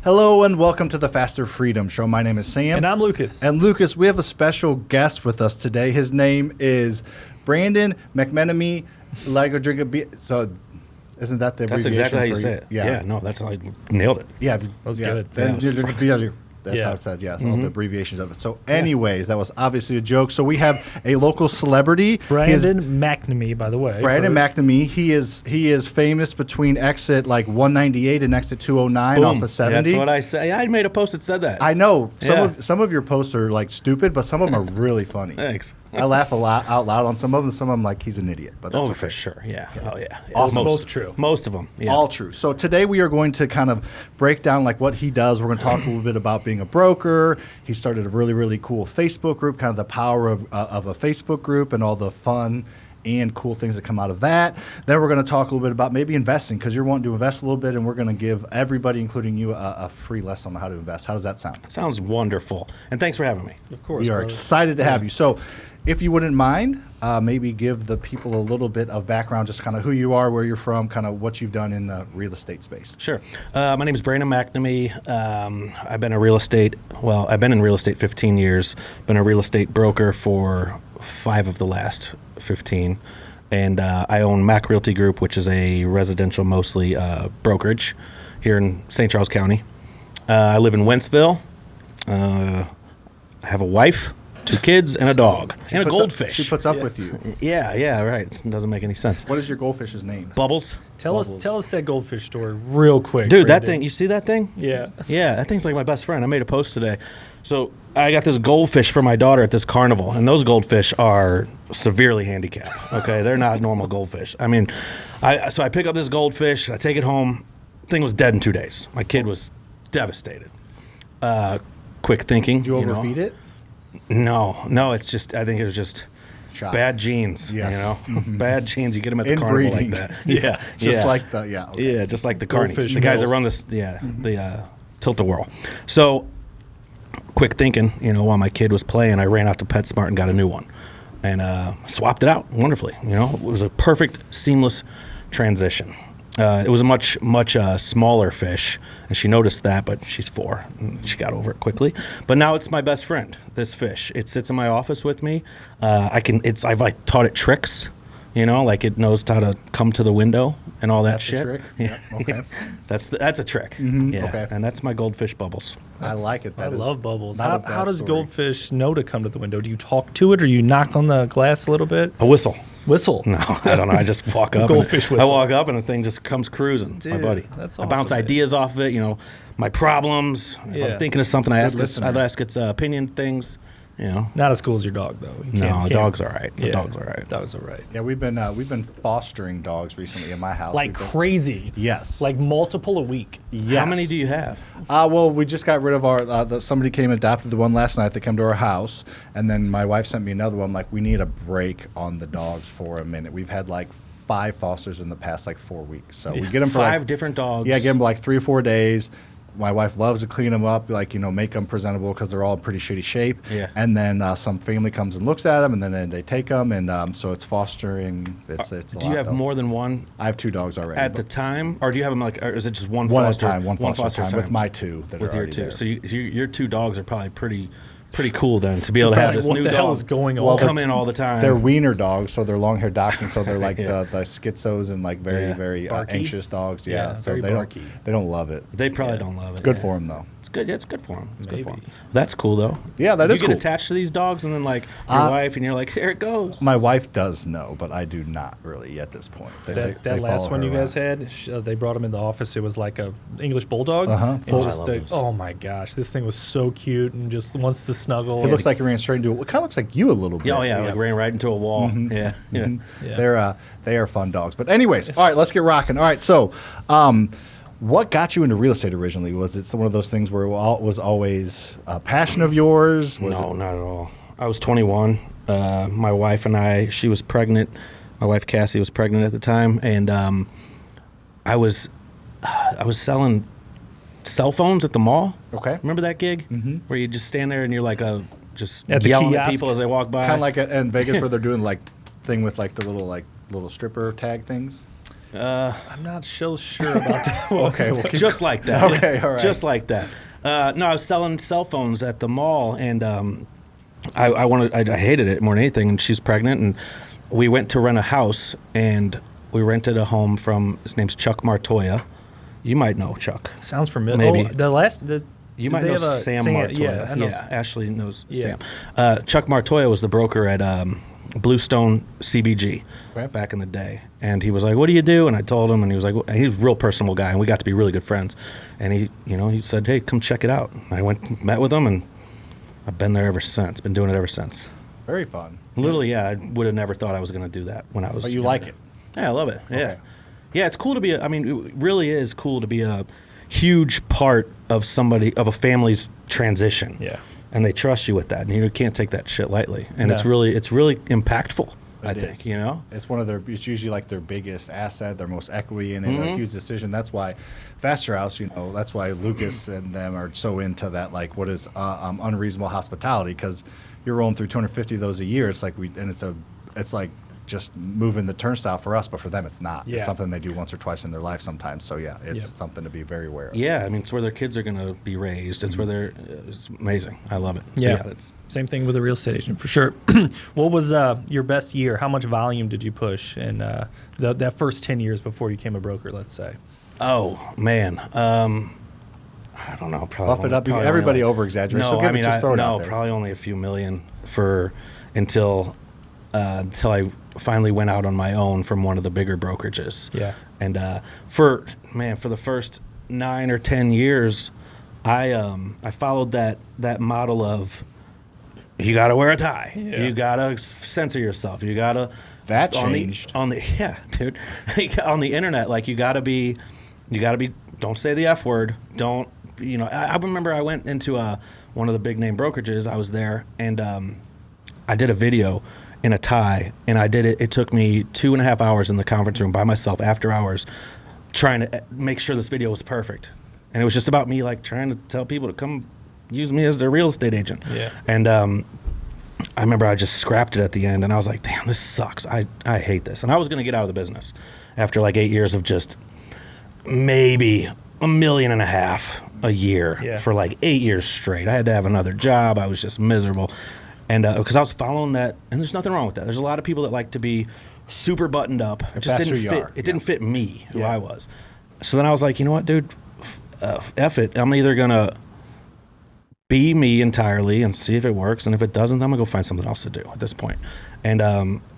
Hello and welcome to the FasterFreedom Show. My name is Sam. And I'm Lucas. And Lucas, we have a special guest with us today. His name is Brandon McNamee. So, isn't that the abbreviation? That's exactly how you say it. Yeah, no, that's how I nailed it. Yeah, That's good. That's how it says, yes, all the abbreviations of it. So anyways, that was obviously a joke. So we have a local celebrity. Brandon McNamee, by the way. Brandon McNamee. He is famous between exit like 198 and exit 209 Boom. off of 70. That's what I say. I made a post that said that. I know. Yeah. Some of your posts are like stupid, but some of them are really funny. Thanks. I laugh a lot out loud on some of them. Some of them like he's an idiot. But that's Oh, okay. for sure. Yeah. Oh, yeah. Awesome. Both true. Most of them. Yeah. All true. So today we are going to kind of break down like what he does. We're going to talk a little bit about being a broker. He started a really, really cool Facebook group, kind of the power of a Facebook group and all the fun and cool things that come out of that. Then we're going to talk a little bit about maybe investing because you're wanting to invest a little bit, and we're going to give everybody, including you, a free lesson on how to invest. How does that sound? Sounds wonderful. And thanks for having me. Of course. We are brother. excited to have you. So if you wouldn't mind, maybe give the people a little bit of background, just kind of who you are, where you're from, kind of what you've done in the real estate space. Sure. My name is Brandon McNamee. I've been in real estate 15 years. Been a real estate broker for 5 of the last 15. And I own Mack Realty Group, which is a residential, mostly brokerage here in St. Charles County. I live in Wentzville. I have a wife, 2 kids, and a dog, and a goldfish. She puts up with you. Yeah, right. It doesn't make any sense. What is your goldfish's name? Bubbles? Tell us that goldfish story real quick. Dude, that Brandon. thing, you see that thing? Yeah. Yeah, that thing's like my best friend. I made a post today. So I got this goldfish for my daughter at this carnival, and those goldfish are severely handicapped, okay? They're not normal goldfish. I mean, so I pick up this goldfish, I take it home. Thing was dead in 2 days. My kid was devastated. Quick thinking. Did you overfeed it? No, it's just, I think it was just Shot. bad genes, Yes. you know? Bad genes, you get them at the Inbreeding. carnival like that. Yeah. Just yeah. like the, yeah. Okay. Yeah, just like the carnies, Goldfish the guys that milk. run this, the tilt-a-whirl. So, quick thinking, while my kid was playing, I ran out to PetSmart and got a new one, and swapped it out wonderfully. It was a perfect, seamless transition. It was a much smaller fish, and she noticed that, but she's 4, and she got over it quickly. But now it's my best friend. This fish, it sits in my office with me. I've taught it tricks. Like it knows how to come to the window and all that That's shit. a trick? Yeah, Okay. that's a trick. Yeah, okay. and that's my goldfish Bubbles. I like it. I That is love bubbles. not a How bad does story. goldfish know to come to the window? Do you talk to it, or you knock on the glass a little bit? A whistle. Whistle. No, I don't know. I just walk up. Goldfish I whistle. walk up and the thing just comes cruising. It's my Dude, buddy. that's I bounce awesome, man. ideas off of it. My problems. If Yeah. I'm thinking of something, I ask listener. its opinion things. Not as cool as your dog, though. You No, can't- the dog's all right. The Yeah, dog's all right. Dogs are right. Yeah, we've been fostering dogs recently in my house. Like We've been- crazy. Yes. Like multiple a week. Yes. How many do you have? Well, we just got rid of our. Somebody came and adopted the one last night. They come to our house, and then my wife sent me another one. I'm like, we need a break on the dogs for a minute. We've had like 5 fosters in the past like 4 weeks. So we get them for 5 like, different dogs. yeah, get them like 3 or 4 days. My wife loves to clean them up, like, make them presentable because they're all in pretty shitty shape. Yeah. And then some family comes and looks at them, and then they take them, and so it's fostering. It's a Do you lot, have though. more than one I have 2 dogs already. at the time, or do you have them or is it just one one foster? at a time, one foster at a time with my 2 that with are your already 2. there. So your 2 dogs are probably pretty cool then to be able to have Like, this what new the dog hell is going on? Well, come in all the time. They're wiener dogs, so they're long-haired dachshunds, so they're like Yeah. the schizos and like very, Yeah. very Barky? anxious dogs. Yeah, Yeah, so very they barky. they don't love it. They probably don't love it. Good yeah. for them though. It's good. Yeah, it's good for them. It's good for Maybe. them. That's cool though. Yeah, that you is get cool. attached to these dogs, and then like your wife, and you're like, here it goes. My wife does know, but I do not really at this point. That last follow one her you guys around. had, they brought him in the office. It was like a English bulldog. Uh-huh. And Oh, I just love the, those. oh my gosh, this thing was so cute and just wants to snuggle. It looks like he ran straight into it. It kind of looks like you a little bit. Yeah, oh yeah, like ran right into a wall. Yeah, yeah. Yeah. They are fun dogs. But anyways, all right, let's get rocking. All right, so what got you into real estate originally? Was it one of those things where it was always a passion of yours? Was No, it, not at all. I was 21. My wife and I, she was pregnant. My wife Cassie was pregnant at the time, and I was selling cell phones at the mall. Okay. Remember that gig where you just stand there and you're like just At the yelling at kiosk? people as they walk by. kind of like in Vegas where they're doing like thing with like the little stripper tag things? I'm not so sure about that. Okay, well, Just like that. Okay, all right. Just like that. No, I was selling cell phones at the mall, and I hated it more than anything. And she's pregnant, and we went to rent a house, and we rented a home from, his name's Chuck Martoya. You might know Chuck. Sounds familiar. Maybe. You might know Sam Martoya. Yeah, I know. Ashley knows Yeah. Sam. Chuck Martoya was the broker at Bluestone CBG Okay. back in the day. And he was like, what do you do? And I told him, and he was like, he's a real personable guy, and we got to be really good friends. And he said, hey, come check it out. And I went, met with him, and I've been there ever since, been doing it ever since. Very fun. Literally, yeah, I would have never thought I was going to do that when I was. But you like it. Yeah, I love it. Yeah. Okay. Yeah, it's cool to be, it really is cool to be a huge part of a family's transition. Yeah. And they trust you with that, and you can't take that shit lightly. And No. it's really impactful, I It think, is. you know? It's it's usually like their biggest asset, their most equity in it, a huge decision. That's why Faster House, that's why Lucas and them are so into that, like what is unreasonable hospitality, because you're rolling through 250 of those a year. It's like it's like just moving the turnstile for us, but for them it's not. Yeah. It's something they do once or twice in their life sometimes. So yeah, it's Yep. something to be very aware of. Yeah, it's where their kids are going to be raised. It's where it's amazing. I love it. So, Yeah. it's Same thing with a real estate agent, for sure. What was your best year? How much volume did you push in that first 10 years before you became a broker, let's say? oh man, I don't know. Probably Buff it up. probably Everybody only- over-exaggerates, No, so give I mean, it, just throw it out there. probably only a few million until I finally went out on my own from one of the bigger brokerages. Yeah. And for the first 9 or 10 years, I followed that model of you got to wear a tie, Yeah. you got to censor yourself, you got to That changed. yeah, dude, on the internet, like you got to be, don't say the F word, don't, I remember I went into one of the big name brokerages. I was there, and I did a video in a tie, and I did it. It took me 2.5 hours in the conference room by myself after hours, trying to make sure this video was perfect. And it was just about me, like trying to tell people to come use me as their real estate agent. Yeah. And I remember I just scrapped it at the end, and I was like, damn, this sucks. I hate this. And I was going to get out of the business after like 8 years of just maybe $1.5 million a year Yeah. for like 8 years straight. I had to have another job. I was just miserable. And because I was following that, and there's nothing wrong with that. There's a lot of people that like to be super buttoned up. It just that's didn't who you fit. are, It didn't fit me, who Yeah. I was. So then I was like, you know what, dude? F it. I'm either going to be me entirely and see if it works. And if it doesn't, I'm going to go find something else to do at this point. And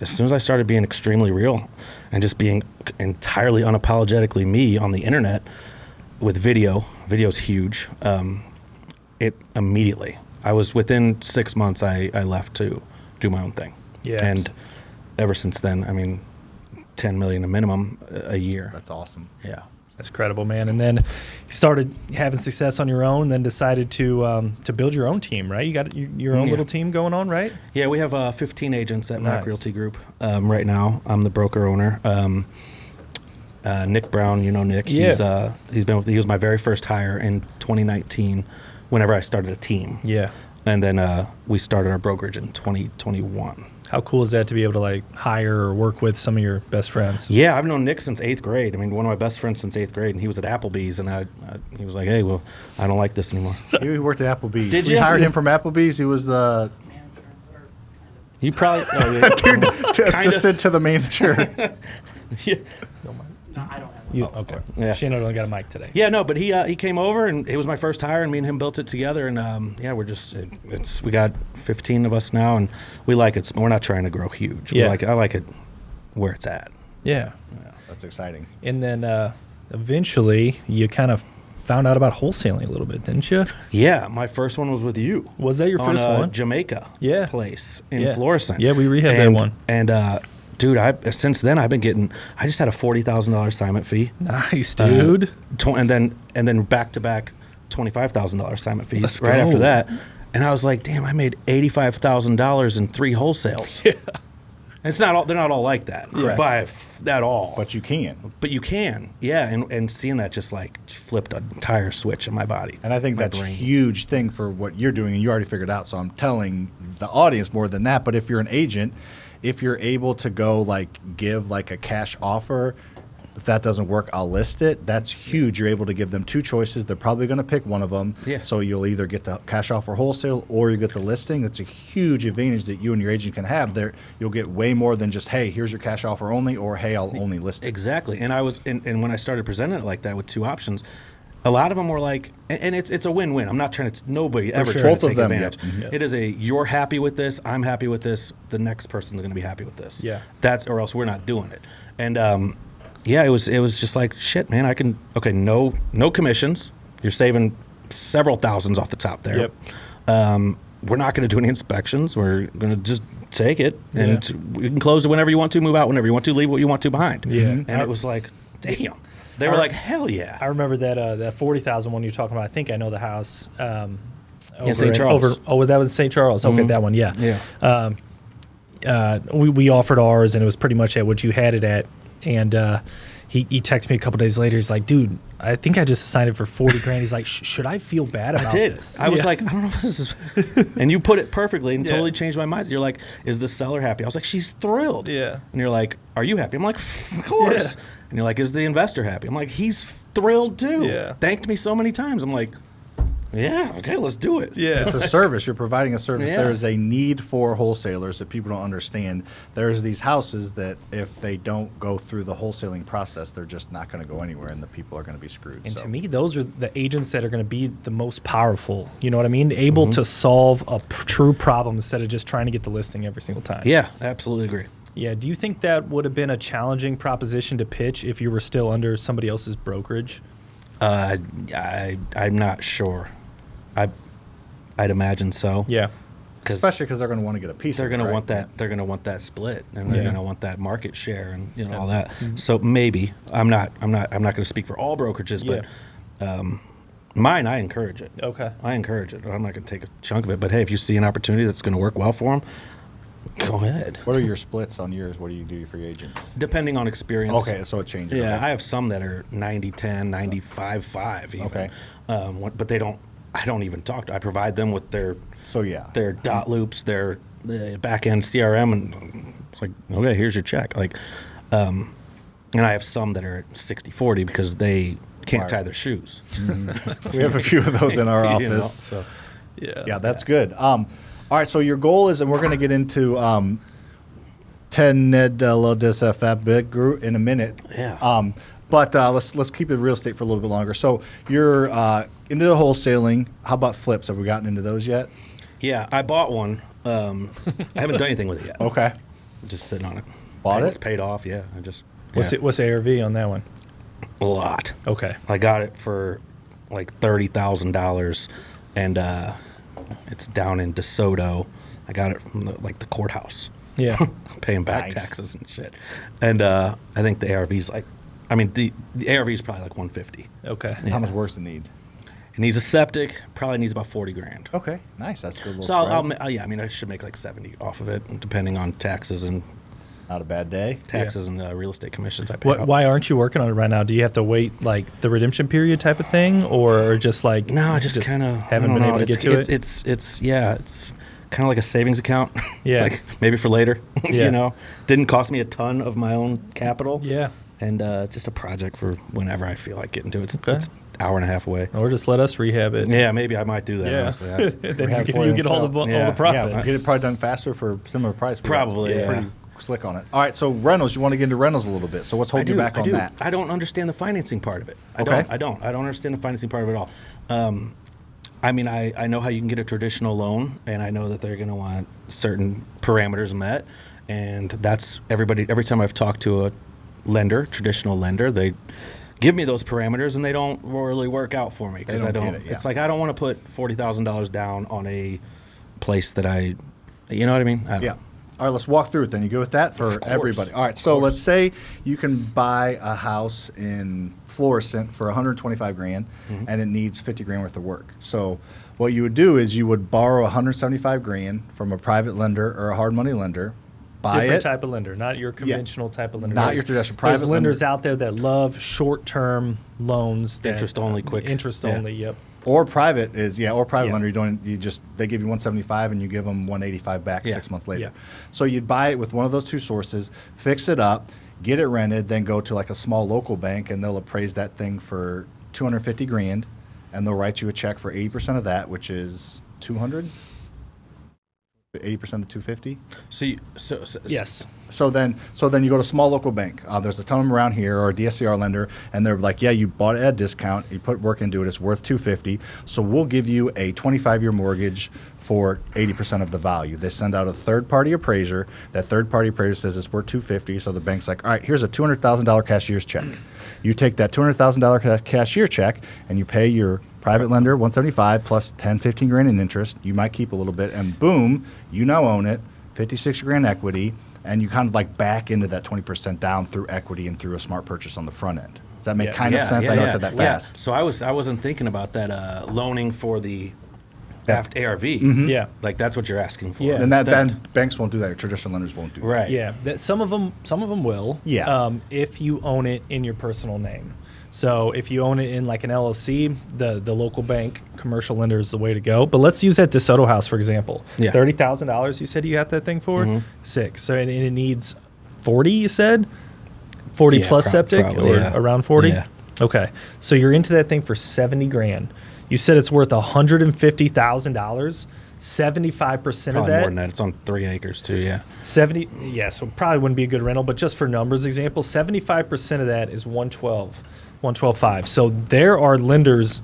as soon as I started being extremely real and just being entirely unapologetically me on the internet with video's huge, it immediately, I was within 6 months, I left to do my own thing. Yeah. And ever since then, I mean, 10 million a minimum a year. That's awesome. Yeah. That's incredible, man. And then you started having success on your own, then decided to build your own team, right? You got your own Yeah. little team going on, right? Yeah, we have 15 agents at Mack Nice. Realty Group right now. I'm the broker owner. Nick Brown, Nick. Yeah. He was my very first hire in 2019. Whenever I started a team, Yeah. and then we started our brokerage in 2021. How cool is that to be able to like hire or work with some of your best friends? Yeah, I've known Nick since 8th grade. I mean, one of my best friends since 8th grade, and he was at Applebee's, and he was like, "Hey, well, I don't like this anymore." He worked at Applebee's. Did We you? hired him from Applebee's. He was the You probably assistant to the manager. yeah. No, I don't have You, okay. Yeah. Shane only got a mic today. Yeah, no, but he came over, and it was my first hire, and me and him built it together, and yeah, we got 15 of us now, and we like it. We're not trying to grow huge. Yeah. I like it where it's at. Yeah. That's exciting. And then eventually you kind of found out about wholesaling a little bit, didn't you? Yeah, my first one was with you. Was that your on first one? Jamaica Yeah. place in Yeah. Florissant. Yeah, we rehabbed that And- one. And dude, since then I've been getting. I just had a $40,000 assignment fee. Nice, dude. And then back to back $25,000 assignment fees Let's right go. after that. And I was like, damn, I made $85,000 in 3 wholesales. Yeah. It's not all. They're not all like that. Right. By that all. But you can. But you can. Yeah. And seeing that just like flipped an entire switch in my body. And I think my that's a brain. huge thing for what you're doing, and you already figured out. So I'm telling the audience more than that. But if you're an agent, if you're able to go like give like a cash offer, If that doesn't work, I'll list it. That's huge. You're able to give them two choices. They're probably going to pick one of them. Yeah. So you'll either get the cash offer wholesale or you get the listing. That's a huge advantage that you and your agent can have. There, you'll get way more than just, hey, here's your cash offer only, or hey, I'll only list it. Exactly. And and when I started presenting it like that with two options, a lot of them were like, and it's a win-win. I'm not trying to, nobody ever sure. trying Both to of take them, advantage. yep. Mhm. It is a, you're happy with this, I'm happy with this, the next person's going to be happy with this. Yeah. That's, or else we're not doing it. And yeah, it was just like, shit, man, no commissions. You're saving several thousands off the top there. Yep. We're not going to do any inspections. We're going to just take it, and we can close it whenever you want to, move out whenever you want to, leave what you want to behind. Yeah. And it was like, damn. They were like, hell yeah. I remember that 40,000 one you're talking about. I think I know the house. In St. Charles. Was that was St. Charles? Okay, that one, yeah. Yeah. We offered ours, and it was pretty much at what you had it at. And he texted me a couple days later. He's like, dude, I think I just signed it for 40 grand. He's like, should I feel bad about this? I was like, I don't know if this is. And you put it perfectly and Yeah. totally changed my mind. You're like, is the seller happy? I was like, she's thrilled. Yeah. And you're like, are you happy? I'm like, of course. Yeah. And you're like, is the investor happy? I'm like, he's thrilled too. Yeah. Thanked me so many times. I'm like, yeah, okay, let's do it. Yeah. It's a service. You're providing a service. Yeah. There is a need for wholesalers that people don't understand. There's these houses that if they don't go through the wholesaling process, they're just not going to go anywhere, and the people are going to be screwed. And So, to me, those are the agents that are going to be the most powerful. You know what I mean? Able to solve a true problem instead of just trying to get the listing every single time. Yeah, absolutely agree. Yeah. Do you think that would have been a challenging proposition to pitch if you were still under somebody else's brokerage? I'm not sure. I'd imagine so. Yeah. especially because they're going to want to get a piece. They're of it, going to right? want that. They're going to want that split, and they're Yeah. going to want that market share, and all That's- that. So maybe I'm not going to speak for all brokerages, but mine, I encourage it. Okay. I encourage it. I'm not going to take a chunk of it, but hey, if you see an opportunity that's going to work well for them, go ahead. What are your splits on yours? What do you do for your agents? Depending on experience. Okay, so it changes. Yeah, okay. I have some that are 90-10, 95-5 even. Okay. But they don't. I don't even talk to. I provide them with their So yeah, dot loops, their back end CRM, and it's like, okay, here's your check. Like, and I have some that are 60-40 because they can't tie their shoes. we have a few of those in our You know, office. so Yeah, that's good. All right, so your goal is, and we're going to get into 10 Ned Lodis FF big group in a minute. Yeah. But let's keep it real estate for a little bit longer. So you're into the wholesaling. How about flips? Have we gotten into those yet? yeah, I bought one. I haven't done anything with it yet. Okay. Just sitting on it. Bought It's it? paid off. Yeah, I just What's the ARV on that one? a lot. Okay. I got it for like $30,000, and it's down in DeSoto. I got it from the courthouse. Yeah. Paying back Nice. taxes and shit. And I think the ARV's like, I mean, the ARV's probably like 150. Okay. Yeah. How much worse than need? It needs a septic. Probably needs about 40 grand. Okay, nice. That's a good little So spread. yeah, I mean, I should make like 70 off of it, depending on taxes and Not a bad day. real estate commissions I pay. out. Why aren't you working on it right now? Do you have to wait like the redemption period type of thing, or just like No, I just kind of haven't been able to get to it? It's kind of like a savings account. Yeah. Like maybe for later. Yeah. Didn't cost me a ton of my own capital. Yeah. And just a project for whenever I feel like getting to it. Okay. It's an hour and a half away. Or just let us rehab it. Yeah, maybe I might do that. Yeah. Honestly. I- Then Rehab you for get all themselves. the Yeah. profit. Yeah, get it probably done faster for similar price. Probably, We're yeah. pretty slick on it. All right, so rentals. You want to get into rentals a little bit. So what's holding you back on that? I don't understand the financing part of it. Okay. I don't understand the financing part of it at all. I mean, I know how you can get a traditional loan, and I know that they're going to want certain parameters met, and that's everybody. Every time I've talked to a lender, traditional lender, they give me those parameters, and they don't really work out for me because They I don't don't. get it, yeah. It's like I don't want to put $40,000 down on a place that you know what I mean? I don't- Yeah. All right, let's walk through it then. You good with that for Of course. everybody? All right, so let's say you can buy a house in Florissant for 125 grand and it needs 50 grand worth of work. So what you would do is you would borrow 175 grand from a private lender or a hard money lender, buy Different it. type of lender, not your conventional type of lender. Not There's- your traditional There's private lenders lender. out there that love short-term loans. That, Interest only, quick. Interest Yeah. only. Yep. Or private is or private Yeah. lender. They give you 175 and you give them 185 back Yeah. 6 months later. Yeah. So you'd buy it with one of those two sources, fix it up. get it rented, then go to like a small local bank, and they'll appraise that thing for 250 grand, and they'll write you a check for 80% of that, which is 200. 80% of 250. Yes. So then you go to a small local bank. There's a ton of them around here, or a DSCR lender, and they're like, yeah, you bought it at a discount, you put work into it, it's worth 250. So we'll give you a 25-year mortgage for 80% of the value. They send out a third-party appraiser. That third-party appraiser says it's worth 250. So the bank's like, all right, here's a $200,000 cashier's check. You take that $200,000 cashier check and you pay your private lender $175 plus 10, 15 grand in interest. You might keep a little bit, and boom, you now own it. 56 grand equity, and you kind of like back into that 20% down through equity and through a smart purchase on the front end. Does that make kind of sense? I know I said that fast. So I wasn't thinking about that loaning for the ARV. Yeah. Like that's what you're asking for. Yeah. And then banks won't do that. Traditional lenders won't do that. Right. Yeah, some of them will. Yeah. If you own it in your personal name. So if you own it in like an LLC, the local bank commercial lender is the way to go. But let's use that DeSoto house for example. Yeah. $30,000 you said you got that thing for? 6. So and it needs 40. You said 40 plus septic probably, or around 40. Yeah. Okay. So you're into that thing for 70 grand. You said it's worth $150,000. 75% of Probably that. more than that. It's on 3 acres too. Yeah. 70, yeah, so probably wouldn't be a good rental, but just for numbers example, 75% of that is 112.5. So there are lenders,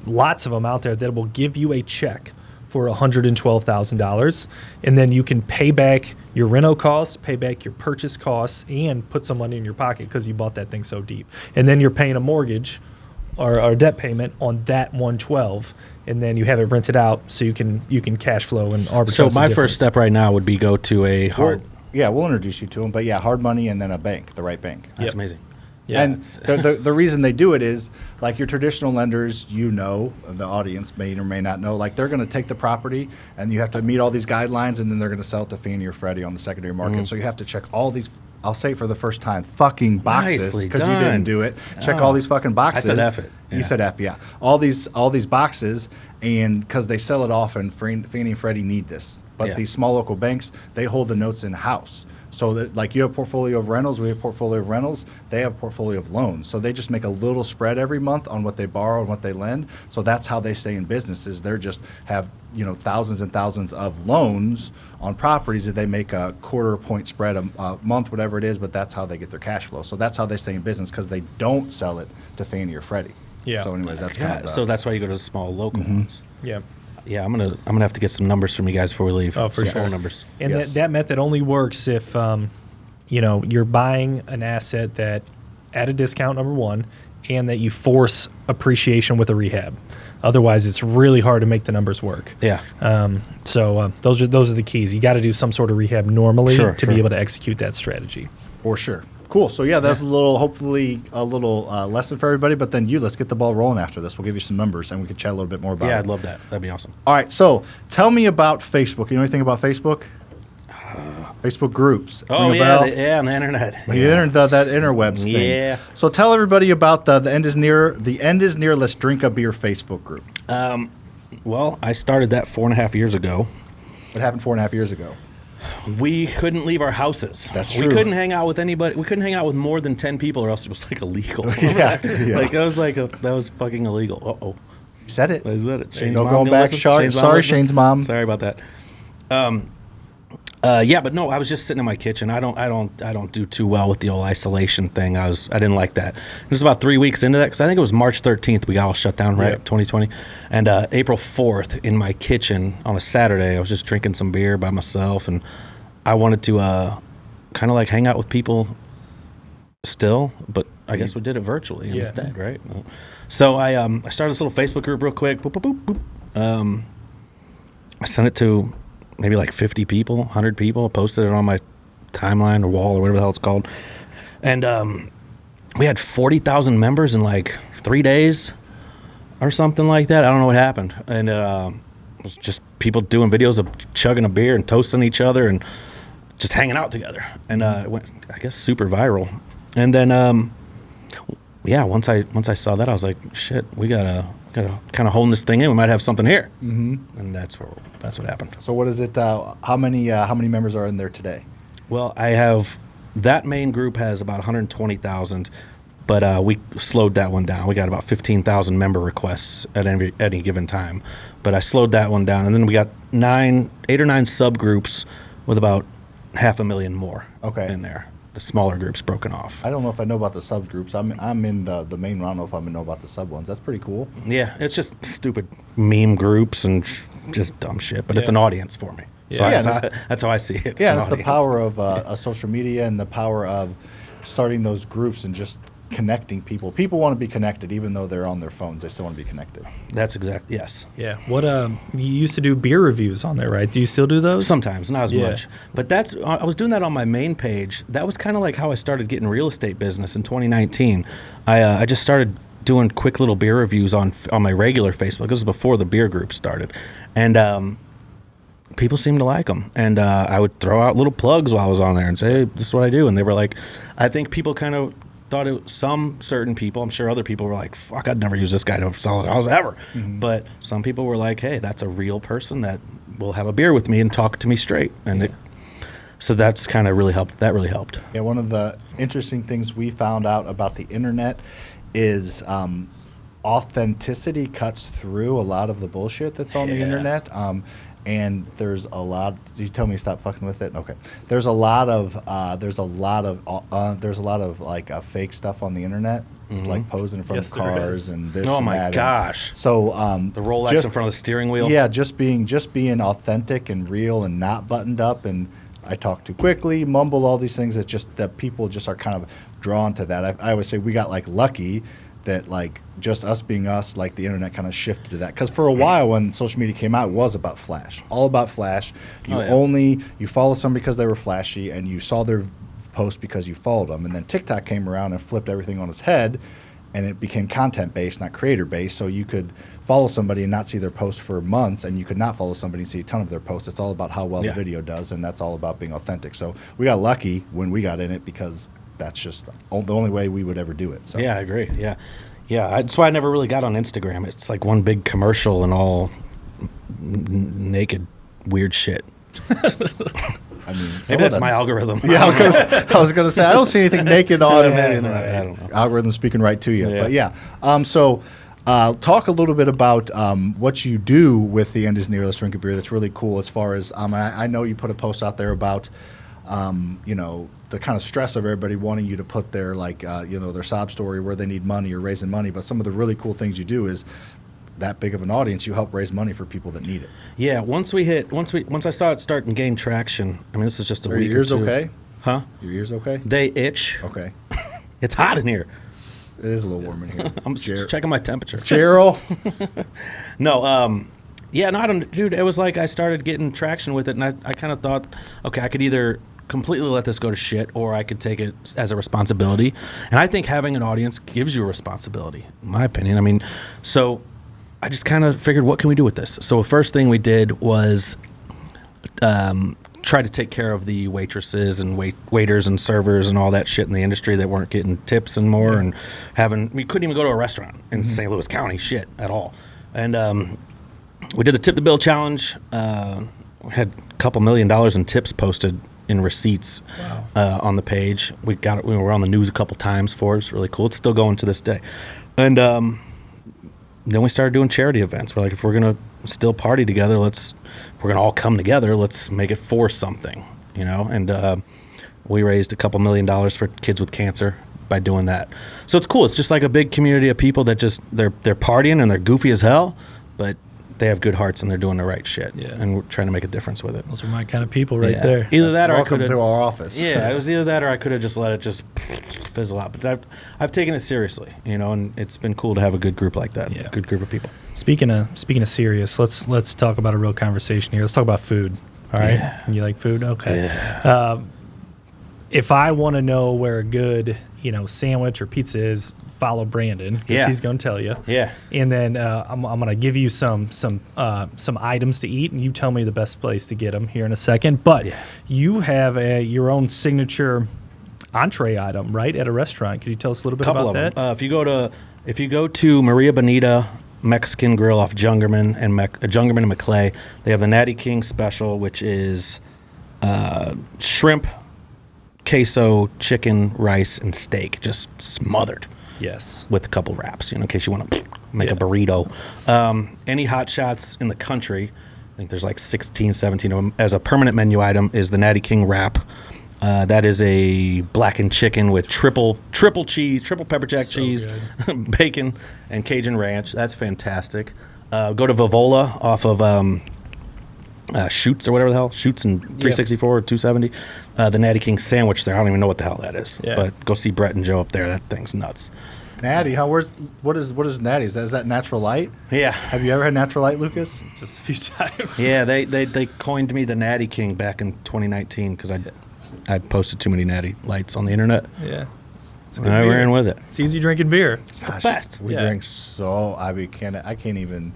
lots of them out there that will give you a check for $112,000, and then you can pay back your reno costs, pay back your purchase costs, and put some money in your pocket because you bought that thing so deep. And then you're paying a mortgage or a debt payment on that 112. And then you have it rented out so you can cash flow and arbitrage. So my the first step right now would be go to a hard. We'll introduce you to them. But yeah, hard money and then a bank, the right bank. That's amazing. Yeah. And the reason they do it is like your traditional lenders, the audience may or may not know, like they're going to take the property and you have to meet all these guidelines, and then they're going to sell it to Fannie or Freddie on the secondary market. So you have to check all these, I'll say it for the first time, fucking boxes, Nicely because you done. didn't do it. Check all these fucking boxes. I said F it. You Yeah. said F, yeah. All these boxes, and because they sell it off, and Fannie and Freddie need this. But Yeah. these small local banks, they hold the notes in house. So that, like, you have a portfolio of rentals, we have a portfolio of rentals, they have a portfolio of loans. So they just make a little spread every month on what they borrow and what they lend. So that's how they stay in business, is they're just have, thousands and thousands of loans on properties that they make a quarter point spread a month, whatever it is, but that's how they get their cash flow. So that's how they stay in business, because they don't sell it to Fannie or Freddie. Yeah. So anyways, that's kind of So that's why you go to the small local ones. Yeah. Yeah, I'm gonna have to get some numbers from you guys before we leave. Oh, for Some sure. phone numbers. And Yes. that method only works if you're buying an asset that at a discount, number one, and that you force appreciation with a rehab. Otherwise, it's really hard to make the numbers work. Yeah. So those are the keys. You got to do some sort of rehab normally Sure, to be able to execute that strategy. For sure. Cool. So yeah, that's hopefully a little lesson for everybody. But then let's get the ball rolling after this. We'll give you some numbers and we can chat a little bit more about it. Yeah, I'd love that. That'd be awesome. All right. So tell me about Facebook. You know anything about Facebook? Facebook groups. Oh Ring a yeah, bell? on the internet. That interwebs thing. Yeah. So tell everybody about the end is near. The end is near. Let's drink a beer Facebook group. Well, I started that 4.5 years ago. It happened 4.5 years ago. We couldn't leave our houses. That's We true. couldn't hang out with anybody. We couldn't hang out with more than 10 people, or else it was like illegal. Yeah. Like that was fucking illegal. You said it. Is that it? Shane's No mom going gonna back. listen? Sorry, Shane's mom listening? Shane's mom. Sorry about that. Yeah, but no, I was just sitting in my kitchen. I don't do too well with the old isolation thing. I didn't like that. It was about 3 weeks into that, because I think it was March 13th we got all shut down, right? Yeah. 2020. And April 4th in my kitchen on a Saturday, I was just drinking some beer by myself, and I wanted to kind of like hang out with people still, but I guess we did it virtually instead, right? So I started this little Facebook group real quick. Boop, boop, boop, boop. I sent it to maybe like 50 people, 100 people. Posted it on my timeline or wall or whatever the hell it's called. And we had 40,000 members in like 3 days or something like that. I don't know what happened. And it was just people doing videos of chugging a beer and toasting each other and just hanging out together. And it went, I guess, super viral. And then, once I saw that, I was like, shit, we gotta kind of hone this thing in. We might have something here. Mm-hmm. And that's what happened. So what is it? How many members are in there today? Well, I have that main group has about 120,000, but we slowed that one down. We got about 15,000 member requests at any given time, but I slowed that one down, and then we got 8 or 9 subgroups with about 500,000 more in there. The smaller groups broken off. I don't know if I know about the subgroups. I'm in the main one. I don't know if I'm going to know about the sub ones. That's pretty cool. Yeah, it's just stupid meme groups and just dumb shit, but it's an audience for me. So that's how I see it. Yeah, it's the power of social media and the power of starting those groups and just connecting people. People want to be connected, even though they're on their phones. They still want to be connected. That's yes. Yeah. What you used to do beer reviews on there, right? Do you still do those? Sometimes, not as much. But I was doing that on my main page. That was kind of like how I started getting real estate business in 2019. I just started doing quick little beer reviews on my regular Facebook. This was before the beer group started, and people seemed to like them. And I would throw out little plugs while I was on there and say, hey, this is what I do. And they were like, I think people kind of thought some certain people, I'm sure other people were like, fuck, I'd never use this guy to sell a house ever. Mm-hmm. But some people were like, hey, that's a real person that will have a beer with me and talk to me straight. And so that's kind of really helped. That really helped. Yeah, one of the interesting things we found out about the internet is authenticity cuts through a lot of the bullshit that's on the internet. And there's a lot. You tell me to stop fucking with it. Okay. There's a lot of like fake stuff on the internet. It's like posing in front of cars and this. Oh and my that. gosh. So the Rolex in front of the steering wheel. Yeah, just being authentic and real and not buttoned up. And I talk too quickly, mumble all these things. It's just that people just are kind of drawn to that. I always say we got like lucky that like just us being us, like the internet kind of shifted to that. Because for a while when social media came out, it was about flash, all about flash. You follow somebody because they were flashy, and you saw their post because you followed them. And then TikTok came around and flipped everything on its head, and it became content-based, not creator-based. So you could follow somebody and not see their post for months, and you could not follow somebody and see a ton of their posts. It's all about how well the video does, and that's all about being authentic. So we got lucky when we got in it because that's just the only way we would ever do it. So. Yeah, I agree. Yeah. That's why I never really got on Instagram. It's like one big commercial and all naked, weird shit. I mean, maybe that's my algorithm. Yeah, I was gonna say I don't see anything naked on. I don't know. Algorithm speaking right to you, but so talk a little bit about what you do with the End is Near. Let's Drink a Beer. That's really cool. As far as I know, you put a post out there about the kind of stress of everybody wanting you to put their their sob story where they need money or raising money. But some of the really cool things you do is that big of an audience, you help raise money for people that need it. Yeah. Once I saw it start and gain traction. I mean, this is just a week. Your ears or two. Okay? Huh? Your ears okay? They itch. Okay. It's hot in here. It is a little warm in here. I'm checking my temperature. Gerald. No. I don't, dude. It was like I started getting traction with it, and I kind of thought, okay, I could either completely let this go to shit, or I could take it as a responsibility. And I think having an audience gives you a responsibility, in my opinion. I mean, so I just kind of figured, what can we do with this? So the first thing we did was try to take care of the waitresses and waiters and servers and all that shit in the industry that weren't getting tips and more, and we couldn't even go to a restaurant in St. Louis County shit at all. And we did the Tip the Bill challenge. We had a couple $1 million in tips posted in receipts on the page. We were on the news a couple times for it. It's really cool. It's still going to this day. And then we started doing charity events. We're like, if we're gonna still party together, we're gonna all come together. Let's make it for something, And we raised a couple $1 million for kids with cancer by doing that. So it's cool. It's just like a big community of people that just they're partying and they're goofy as hell, but they have good hearts and they're doing the right shit. Yeah. And we're trying to make a difference with it. Those are my kind of people right there. Either that, or I welcome could to our office. Yeah, it was either that, or I could have just let it just fizzle out. But I've taken it seriously, and it's been cool to have a good group like that. Yeah. A good group of people. Speaking of serious, let's talk about a real conversation here. Let's talk about food. All right. Yeah. You like food? Okay. Yeah. If I want to know where a good sandwich or pizza is, follow Brandon, because he's going to tell you. Yeah. And then I'm going to give you some items to eat, and you tell me the best place to get them here in a second. But you have your own signature entree item, right, at a restaurant. Could you tell us a little bit about that? If you go to Maria Bonita Mexican Grill off Jungerman and Jungerman and McClay, they have the Natty King special, which is shrimp, queso, chicken, rice, and steak, just smothered Yes. with a couple wraps, in case you want to make Yeah. a burrito. Any hot shots in the country, I think there's like 16, 17 of them, as a permanent menu item is the Natty King wrap. That is a blackened chicken with triple cheese, triple pepper jack So cheese, bacon, and Cajun ranch. That's fantastic. Go to Vivola off of Shoots or whatever the hell. Shoots and 364 or 270. The Natty King sandwich there. I don't even know what the hell that is. Yeah. But go see Brett and Joe up there. That thing's nuts. Natty, what is Natty? Is that Natural Light? Yeah. Have you ever had Natural Light, Lucas? Just a few times. Yeah, they coined me the Natty King back in 2019 because I posted too many Natty Lights on the internet. Yeah. It's a And good I beer. ran with it. It's easy drinking beer. It's the best. We Yeah. drink so. I can't even.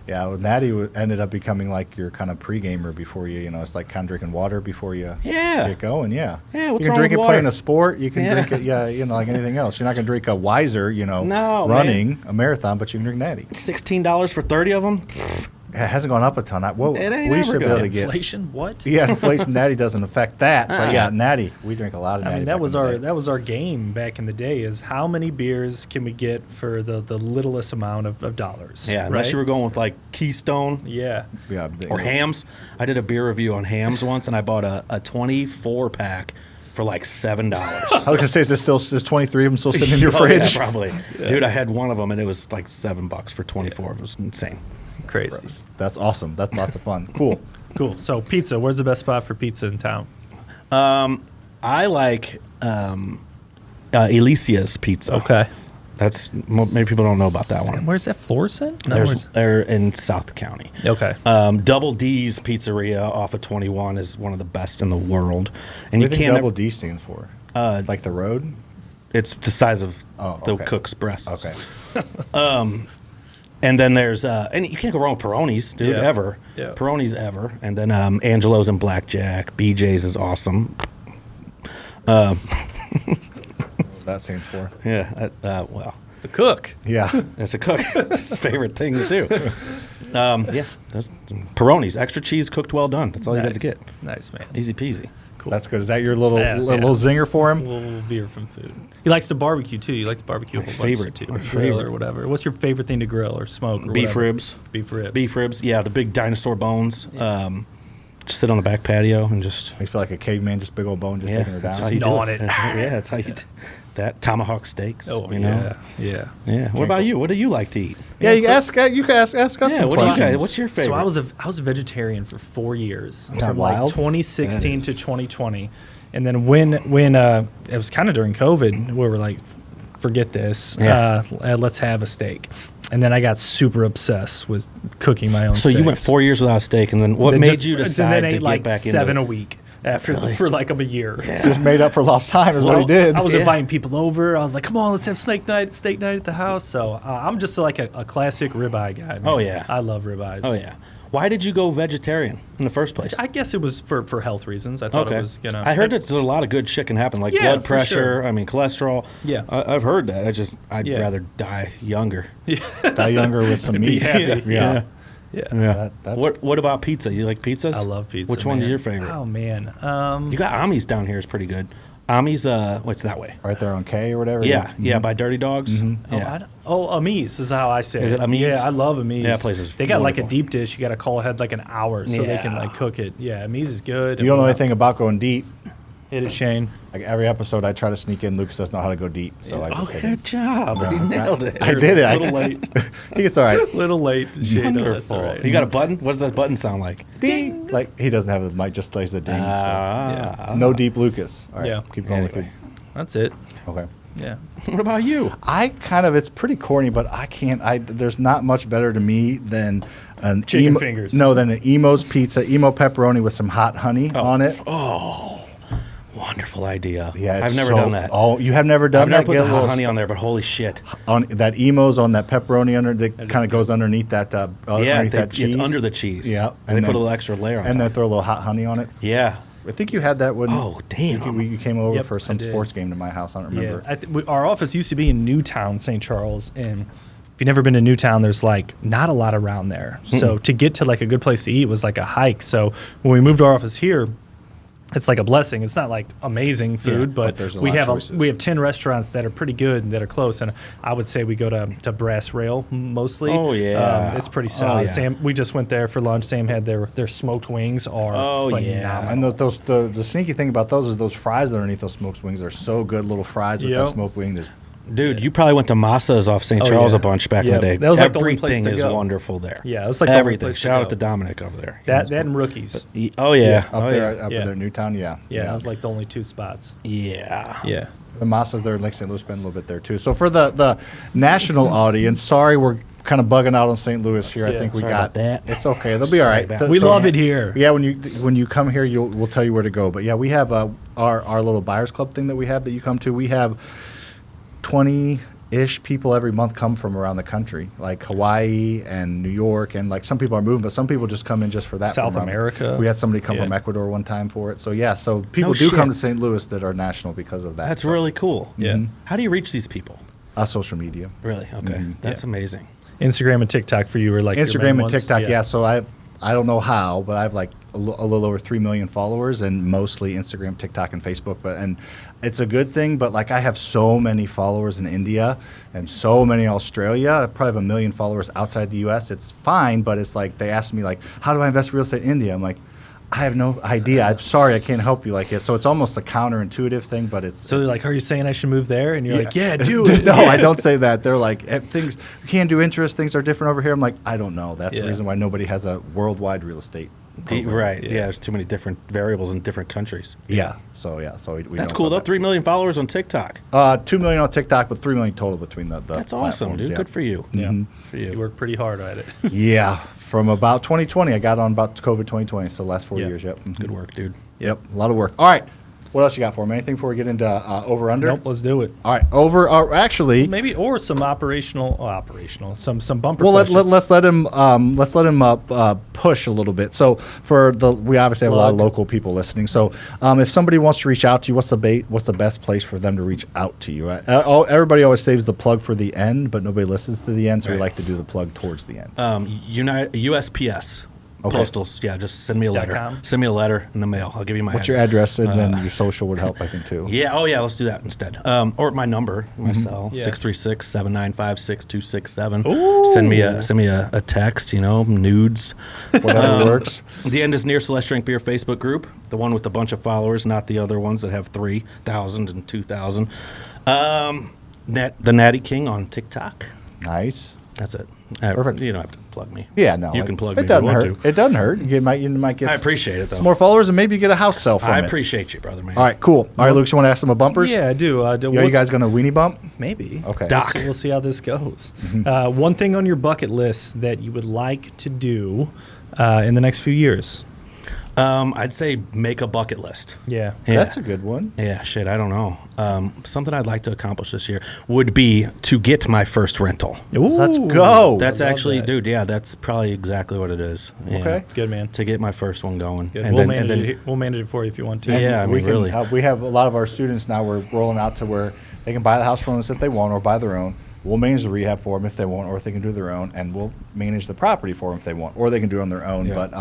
Yeah, well, Natty ended up becoming like your kind of pre-gamer before you. It's like kind of drinking water before you Yeah. get going. Yeah. Yeah, what's you can wrong drink with it water? playing a sport. You can Yeah. drink it. Yeah, like anything else. You're not gonna drink a Weiser. No, running a marathon, but you can drink Natty. $16 for 30 of them? It hasn't gone up a ton. It ain't we ever should be able gonna. to get. Inflation? What? Yeah, inflation. Natty doesn't affect that, but yeah, Natty. We drink a lot of Natty. I mean, back in the day. that was our game back in the day. Is how many beers can we get for the littlest amount of dollars? Yeah, unless right? you were going with like Keystone Yeah. Yeah, or Hams. I did a beer review on Hams once, and I bought a 24 pack for like $7. I was gonna say, is 23 of them still sitting in your Oh, yeah, fridge? probably. Dude, I had one of them, and it was like $7 for 24. It was insane. Crazy. That's awesome. That's lots of fun. Cool. Cool. So pizza. Where's the best spot for pizza in town? I like Alicia's Pizza. Okay. Many people don't know about that one. Where's that? Florissant? No, They're in South County. okay. Double D's Pizzeria off of 21 is one of the best in the world, and What do you you think can't. double D stands for? Like the road? It's the size of Oh, the okay. cook's breasts. Okay. And then there's and you can't go wrong with Peroni's, dude. Yeah. Ever. Yeah. Peroni's ever. And then Angelo's and Blackjack. BJ's is awesome. What that stands for? Yeah. Well, The cook. Yeah. it's a cook. It's his favorite thing to do. Yeah. That's Peroni's extra cheese cooked well done. That's all you got to get. Nice, man. Easy peasy. Cool. That's good. Is that your little Yeah, little zinger for A him? little beer from food. He likes to barbecue too. You like to barbecue a whole bunch favorite. too, My or grill favorite. or whatever. What's your favorite thing to grill or smoke? Or Beef whatever? ribs. Beef ribs. Beef ribs. Yeah, the big dinosaur bones. Just sit on the back patio and just You feel like a caveman, just big old bone, just taking her that's down. how you do Gnawing it. it. That's how you do that. Tomahawk steaks. Oh you know? yeah. Yeah. What about you? What do you like to eat? Yeah, you so- can ask us Yeah. some What do you questions. guys? What's your favorite? So I was a vegetarian for 4 years, Kinda from like wild. 2016 That to is- 2020, and then when it was kind of during COVID, where we're like, forget this, Yeah. let's have a steak, and then I got super obsessed with cooking my own. So you went steaks. 4 years without a steak, and then what Then made just- you and decide then to ate get like back 7 into a it? week after Really? for like a year. Just made up for lost time is what he did. I was Yeah. inviting people over. I was like, "Come on, let's have steak night at the house." So I'm just like a classic ribeye guy. Man. Oh, yeah. I love ribeyes. Oh yeah. Why did you go vegetarian in the first place? I guess it was for health reasons. I thought Okay. it was gonna. I heard that there's a lot of good shit can happen, like Yeah, blood for pressure. sure. I mean, cholesterol. Yeah. I've heard that. I'd Yeah. rather die younger. Die younger with some meat. happy. Yeah. Yeah. That's What about pizza? You like pizzas? I love pizza. Which one man. is your favorite? Oh man. You got Ami's down here is pretty good. Ami's what's that way? right there on K or whatever. Yeah, yeah, by Dirty Dogs. Yeah. Amis is how I say Is it Amis? Yeah, I love Amis. Yeah, that place is They got like a wonderful. deep dish. You got to call ahead like an hour so they can Yeah. like cook it. Yeah, Amis is good. You don't know anything about going deep. Hit it, Shane. Like every episode, I try to sneak in. Lucas doesn't know how to go deep, so I Oh, just hit good him. job. You nailed it. I did it. A little late. He gets all right. Little late, Shane. No, that's Wonderful. all right. You got a button? What does that button sound like? Ding. Like he doesn't have the mic, just plays the ding. Ah. So. No deep, Lucas. All right, Yeah. keep going with Anyway. That's it. your. Okay. Yeah. What about you? I kind of, it's pretty corny, but I can't. There's not much better to me than an Chicken fingers. No, than an Emo's pizza, Emo pepperoni with some hot honey on it. Wonderful idea. Yeah, it's I've never so- done that. Oh, you have never done I've that? never put Get the a hot little honey on there, but holy shit. on that Emo's on that pepperoni under that is kind of goes underneath that. Yeah, underneath that cheese. it's under the cheese. Yeah, And they put a little extra layer on and top. then throw a little hot honey on it. Yeah. I think you had that when. Oh, damn. You came over Yep, for some I did. sports game to my house. I don't remember. Yeah. Our office used to be in Newtown, St. Charles, and if you've never been to Newtown, there's like not a lot around there. So to get to like a good place to eat was like a hike. So when we moved our office here, it's like a blessing. It's not like amazing food, but but there's a we lot of have choices. we have 10 restaurants that are pretty good and that are close. And I would say we go to Brass Rail mostly. Oh, yeah. It's pretty solid. yeah. Sam, we just went there for lunch. Sam had their smoked wings are Oh, phenomenal. yeah. And the sneaky thing about those is those fries underneath those smoked wings are so good. Little fries with that Yep. smoked wing. There's Dude, you probably went to Massa's off St. Oh, Charles yeah. a bunch back in Yeah, the day. that was like the only place Everything to is go. wonderful there. Yeah, it was like the only everything. place to Shout go. out to Dominic over there. That and Rookies. Oh yeah. up oh, there, yeah. up Yeah. in there, Newtown. Yeah, Yeah, that was like the only 2 spots. Yeah. Yeah. The Massa's there in Lake St. Louis, been a little bit there too. So for the national audience, sorry we're kind of bugging out on St. Louis here. I Yeah. think we Sorry got about that. It's okay. They'll be all Sorry right. about The- We so- love it here. Yeah, when you come here, we'll tell you where to go. But yeah, we have our little buyers club thing that we have that you come to. We have 20-ish people every month come from around the country, like Hawaii and New York, and like some people are moving, but some people just come in just for that. South from around- America. We had somebody come Yeah. from Ecuador one time for it. So yeah, so people No do come shit. to St. Louis that are national because of that. That's So, really cool. Yeah. How do you reach these people? social media. Really? Okay. That's Yeah. amazing. Instagram and TikTok for you are like your Instagram main and ones? TikTok, yeah. So I don't know how, but I have like a little over 3 million followers, and mostly Instagram, TikTok, and Facebook. And it's a good thing. But like I have so many followers in India and so many in Australia. I probably have 1 million followers outside the U.S. It's fine, but it's like they ask me like, how do I invest in real estate in India? I'm like, I have no idea. I'm sorry, I can't help you like it. So it's almost a counterintuitive thing, but it's So they're like, are you saying I should move there? And you're Yeah. like, yeah, do it. no, I don't say that. They're like, things you can't do interest. Things are different over here. I'm like, I don't know. That's the Yeah. reason why nobody has a worldwide real estate. program. Right. Yeah. Yeah. There's too many different variables in different countries. Yeah. So we That's know cool though. about 3 million followers on TikTok. that. 2 million on TikTok, but 3 million total between the That's awesome, platforms, dude. yeah. Good for you. Yeah. For You you. work pretty hard at it. Yeah. From about 2020, I got on about COVID 2020. So last 4 Yeah. years. Yep. Mhm. Good work, dude. Yep. A lot of work. All right. What else you got for me? Anything before we get into over under? Nope, let's do it. All right. Over. Actually. Maybe or some operational, some bumper. Well, questions. let's let him push a little bit. So we obviously have a lot of Plug. local people listening. So if somebody wants to reach out to you, what's the best place for them to reach out to you? Everybody always saves the plug for the end, but nobody listens to the end, so we Right. like to do the plug towards the end. USPS. Okay. Postals. Yeah, just send me a letter. .com? Send me a letter in the mail. I'll give you my What's your address, and then your social would help, I think, too. Yeah, oh yeah, let's do that instead. Or my number, my cell, Yeah. 636-795-6267. Ooh. Send me a text, nudes. Whatever works. The End is Near Celeste Drink Beer Facebook group, the one with a bunch of followers, not the other ones that have 3,000 and 2,000. The Natty King on TikTok. Nice. That's it. Perfect. You don't have to plug me. Yeah, no. You can plug it me if you doesn't want hurt. to. It doesn't hurt. You might get I appreciate it, though. some more followers, and maybe you get a house sale from I it. appreciate you, brother, man. All right, cool. All right, Luke, you want to ask them a bumpers? Yeah, I do. Yeah, you guys going to weenie bump? Maybe. Okay. Doc. We'll see how this goes. One thing on your bucket list that you would like to do in the next few years. I'd say make a bucket list. Yeah. Yeah. That's a good one. Yeah, shit, I don't know. Something I'd like to accomplish this year would be to get my first rental. Ooh, Let's go. That's I love actually, that. dude, yeah, that's probably exactly what it is. Yeah. Okay. Good, man. To get my first one going. Good. And We'll, then, manage it. We'll manage it for you if you want to. Yeah, I we mean, can really. help. We have a lot of our students now. We're rolling out to where they can buy the house from us if they want, or buy their own. We'll manage the rehab for them if they want, or if they can do their own, and we'll manage the property for them if they want, or they can do it on their own. Yeah. But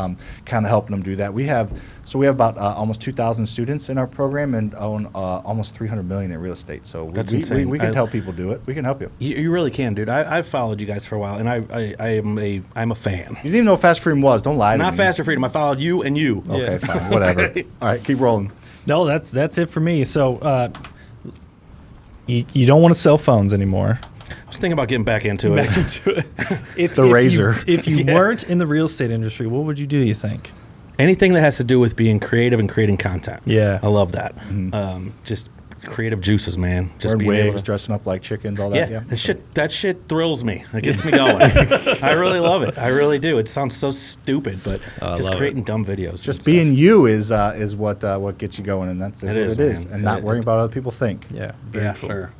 kind of helping them do that. We have about almost 2,000 students in our program and own almost 300 million in real estate. So That's we insane. can I- help people do it. We can help you. You really can, dude. I've followed you guys for a while, and I'm a fan. You didn't even know what FasterFreedom was. Don't lie to Not me. FasterFreedom. I followed you and you. Okay, Yeah. fine, whatever. All right, keep rolling. No, that's it for me. So you don't want to sell phones anymore. I was thinking about getting back into Back it. into it. If, The razor. If you Yeah. weren't in the real estate industry, what would you do, you think? Anything that has to do with being creative and creating content. Yeah. I love that. Just creative juices, man. Just Wearing being able wigs, to- dressing up like chickens, all that. Yeah, that shit thrills me. It gets me going. I really love it. I really do. It sounds so stupid, but I just love creating dumb videos. and Just stuff. being you is what gets you going, and that's It what is, it is, man. and not It- worrying about what other people think. Yeah. Very Yeah, cool. sure.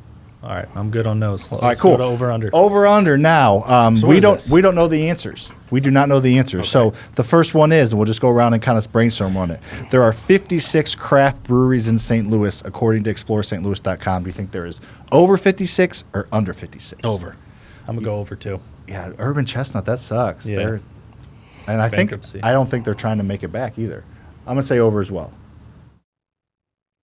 All right, I'm good on those. Let's All right, cool. Go to over under. Over under now. So we what is don't this? we don't know the answers. We do not know the answers. So the first one is, and we'll just go around and kind of brainstorm on it. There are 56 craft breweries in St. Louis, according to ExploreSt.Louis.com. Do you think there is over 56 or under 56? Over. I'm gonna go over 2. Yeah, Urban Chestnut. That sucks. Yeah. And I Bankruptcy. don't think they're trying to make it back either. I'm gonna say over as well.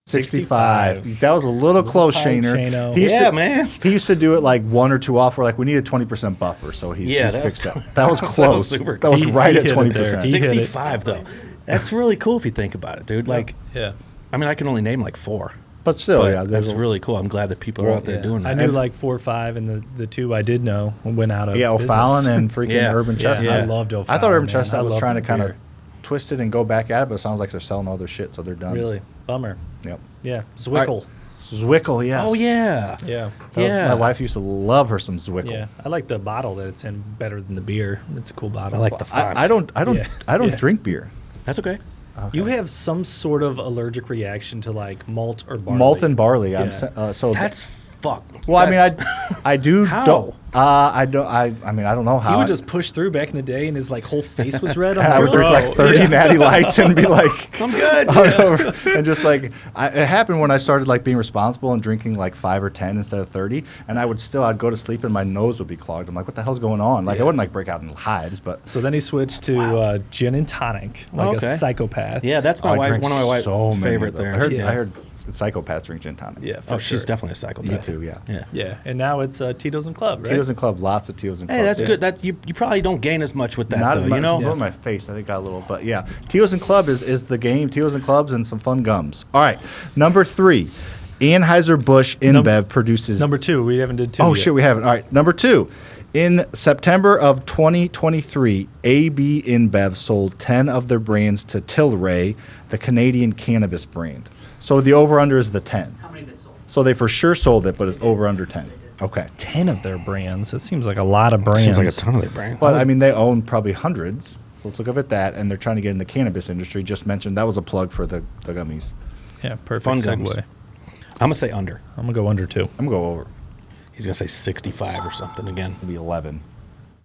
65. That was a little close, tight, Shaner. Shano. He used Yeah, to, man. He used to do it like 1 or 2 off. We're like, we need a 20% buffer, so he's that was- fixed that. That was that was close. super That was close. right He at hit it there. 20%. He hit it. 65 though. That's really cool if you think about it, dude. Like, Yeah. I mean, I can only name like 4. But still, But yeah, that's there's really cool. I'm glad that people are out there Yeah. doing that. I knew like 4 or 5, and the 2 I did know went out of yeah, business. O'Fallon and freaking Yeah. Urban Yeah, Chestnut. I loved O'Fallon. I thought Urban man. Chestnut I was loved trying to the kind of beer. twist it and go back at it, but it sounds like they're selling all their shit, so they're done. Really bummer. Yep. Yeah, Zwickel. Zwickel, yes. Oh yeah. Yeah, My wife used to love her some Zwickel. yeah. I like the bottle that it's in better than the beer. It's a cool bottle. I like the font. I don't Yeah. Yeah. drink beer. That's okay. You have some sort of allergic reaction to like malt or barley. Malt and barley. Yeah. So That's fuck. well, I That's- mean, I do. How? Don't, I don't. I mean, I don't know how. He would just push through back in the day, and his like whole face was red. I'm and I would drink like 30 Natty Lights and be like, I'm good. and just like it happened when I started like being responsible and drinking like 5 or 10 instead of 30, and I'd go to sleep and my nose would be clogged. I'm like, what the hell's going on? Like I wouldn't like break out in hives, but So then he switched to gin and tonic, like Okay. a psychopath. Yeah, that's my I wife. drink One of my wife's so many favorite of them. there. I heard, Yeah. I heard psychopaths drink gin tonic. Yeah, for Oh, sure. she's definitely a psychopath. Me too. Yeah. Yeah. Yeah, and now it's Tito's and Club, right? Tito's and Club, lots of Tito's and Club. Hey, that's Yeah. good. That you probably don't gain as much with that Not though. as much. You know. More my face. I think got a little, but yeah. Tito's and Club is the game. Tito's and Clubs and some fun gums. All right, number 3, Anheuser-Busch InBev produces. Number 2, we haven't did 2 Oh yet. shit, we haven't. All right, number 2. In September of 2023, AB InBev sold 10 of their brands to Tilray, the Canadian cannabis brand. So the over/under is the 10. How many they sold? So they for sure sold it, but it's over under 10. Okay. 10 of their brands. That seems like a lot of brands. Seems like a ton of their brand. Well, I mean, they own probably hundreds. So let's look up at that. And they're trying to get in the cannabis industry. Just mentioned that was a plug for the gummies. Yeah, perfect Fun segue. gums. I'm gonna say under. I'm gonna go under 2. I'm going to go over. He's gonna say 65 or something again. It'll be 11.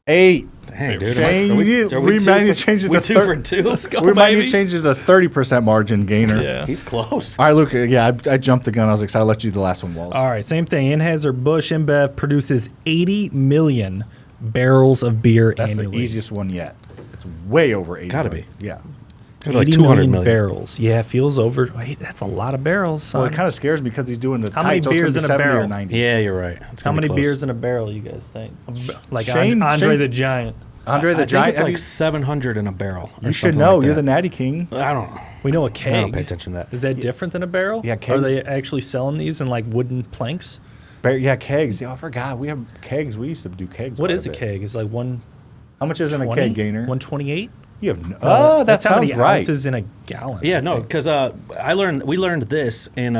8. Dang, dude. Shane, we might need to change it we to 2 for 2. Let's go, We might need baby. to change it to 30% margin gainer. Yeah. He's close. All right, Luke. Yeah, I jumped the gun. I was excited. I'll let you do the last one, Walls. All right, same thing. Anheuser-Busch InBev produces 80 million barrels of beer That's annually. the easiest one yet. It's way over 80. Gotta million. be. Yeah. Like 80 200 million million. barrels. Yeah, it feels over. Wait, that's a lot of barrels, son. Well, it kind of scares me because he's doing the How many tight, so it's beers gonna in a be 70 or barrel? 90. Yeah, you're right. It's How gonna be many close. beers in a barrel, you guys think? Like Shane- Andre Shane- the Giant. Andre the I think Giant. it's have like you- 700 in a barrel. or You should something know. like You're that. the Natty King. I don't know. We know a keg. I don't pay attention to that. Is that different than a barrel? Yeah, Are kegs- they actually selling these in like wooden planks? Yeah, kegs. Yeah, I forgot. We have kegs. We used to do kegs. What quite is a bit. keg? Is like 120? How much is in a keg, Gainer? 128? You have no, oh, that That's how sounds many right. ounces in a gallon. Yeah, no, because we learned this in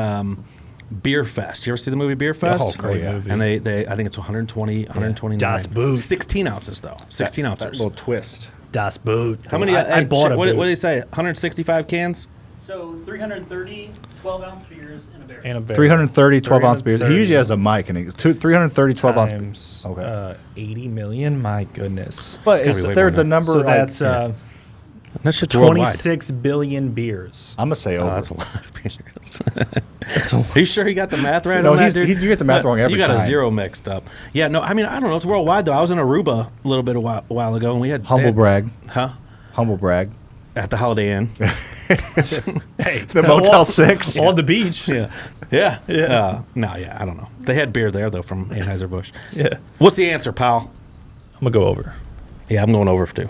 Beer Fest. You ever see the movie Beer Fest? Oh, great movie. And they I think it's 120, 129. Das Boot. 16 ounces though. 16 That ounces. little twist. Das Boot. How many? I bought a what boot. do they say? 165 cans? So 330 12-ounce beers in a barrel. And a barrel. 330 12-ounce beers. He 330 usually has a mic, and 330 12-ounce beers. times Okay. 80 million. My goodness. But gotta be is way there more the than that. number? So like, that's That shit's worldwide. 26 billion beers. I'm gonna say over. Oh, that's a lot of beers. Are you sure you got the math right No, on that, he's- dude? you get the math wrong every You got a time. 0 mixed up. Yeah, no, I mean, I don't know. It's worldwide, though. I was in Aruba a little bit a while ago, and we had... Humble they had- brag. Huh? Humble brag. At the Holiday Inn. Hey, The Motel 6. on the beach. Yeah. Yeah. No, yeah, I don't know. They had beer there, though, from Anheuser-Busch. Yeah. What's the answer, pal? I'm gonna go over. Yeah, I'm going over for 2.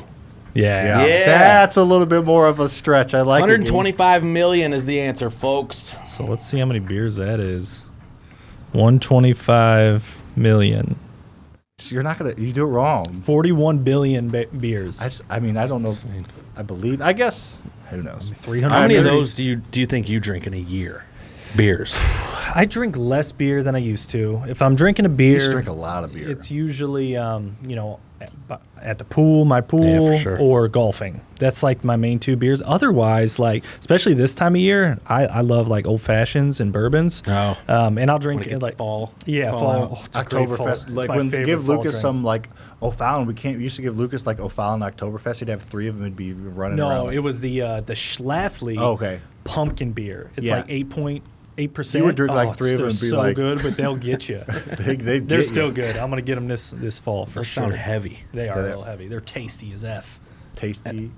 Yeah. Yeah. That's a little bit more of a stretch. I like it. 125 million is the answer, folks. So let's see how many beers that is. 125 million. You're not gonna. You do it wrong. 41 billion beers. I mean, I don't know. insane. I believe. I guess. Who knows? 300. How many of 30. those do you think you drink in a year? Beers. I drink less beer than I used to. If I'm drinking a beer, You just drink a lot of beer. it's usually at the pool, my pool, for sure. or golfing. That's like my main 2 beers. Otherwise, like especially this time of year, I love like old fashions and bourbons. Oh. And I'll drink When it gets like fall. Yeah, Fall fall. out. Oh, it's a great fall. Oktoberfest. It's Like my when favorite give fall Lucas drink. some like O'Fallon. We used to give Lucas like O'Fallon Oktoberfest. He'd have 3 of them and be running around. No, like- it was the Schlafly Oh, okay. pumpkin beer. It's Yeah. like 8.8%. You would drink like 3 of them they're and be so like- good, but they'll get you. They're They're still good. I'm gonna get them this fall for Those sure. sound heavy. They are They're- real heavy. They're tasty as f. tasty.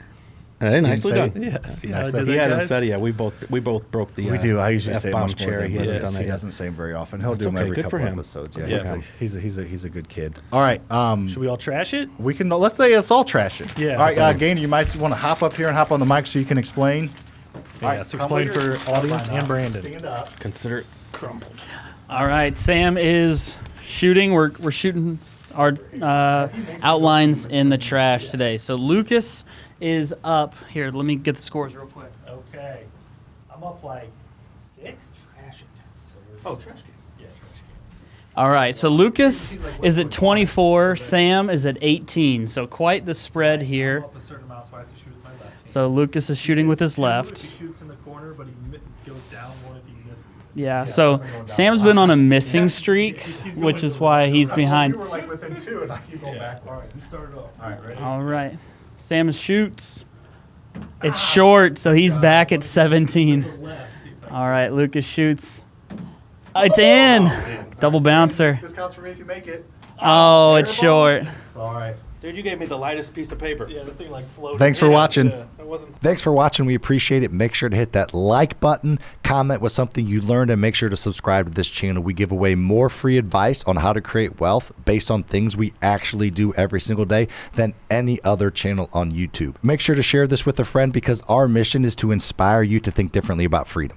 Hey, nicely say done. Yeah. See how I Nice. did He that, hasn't guys? said it yet. We both broke the. We do. I usually say F-bomb much more cherry. than He hasn't this. done that He yet. doesn't say them very often. He'll That's do them okay. every Good for couple him. episodes. Yeah, Yeah. he's a good kid. All right. Should we all trash it? We can let's all trash it. Yeah. All right, That's Gainer, you might want to hop up here and hop on the mic so you can explain. Yes, explain for audience and Brandon. Stand up. Consider it crumbled. All right, Sam is shooting. We're shooting our outlines in the trash today. So Lucas is up here. Let me get the scores real quick. Okay. I'm up like 6. Oh, trash can. Yeah, trash can. All right, so Lucas is at 24. Sam is at 18. So quite the spread I'm here. up a certain amount, so I have to shoot with my left hand. So Lucas is shooting with his If left. he shoots in the corner, but he goes down one if he misses it. Yeah, so Sam's been on a missing streak, which is why he's behind. We were like within 2, and I keep going back. All right, you started off. All right, ready? All right. Sam shoots. It's short, so he's back at 17. Left, see if I All right, Lucas shoots. It's in. Double bouncer. This counts for me if you make it. Oh, it's short. All right. Dude, you gave me the lightest piece of paper. Yeah, the thing like floated. Thanks for watching. Yeah, that wasn't. Thanks for watching. We appreciate it. Make sure to hit that like button, comment with something you learned, and make sure to subscribe to this channel. We give away more free advice on how to create wealth based on things we actually do every single day than any other channel on YouTube. Make sure to share this with a friend because our mission is to inspire you to think differently about freedom.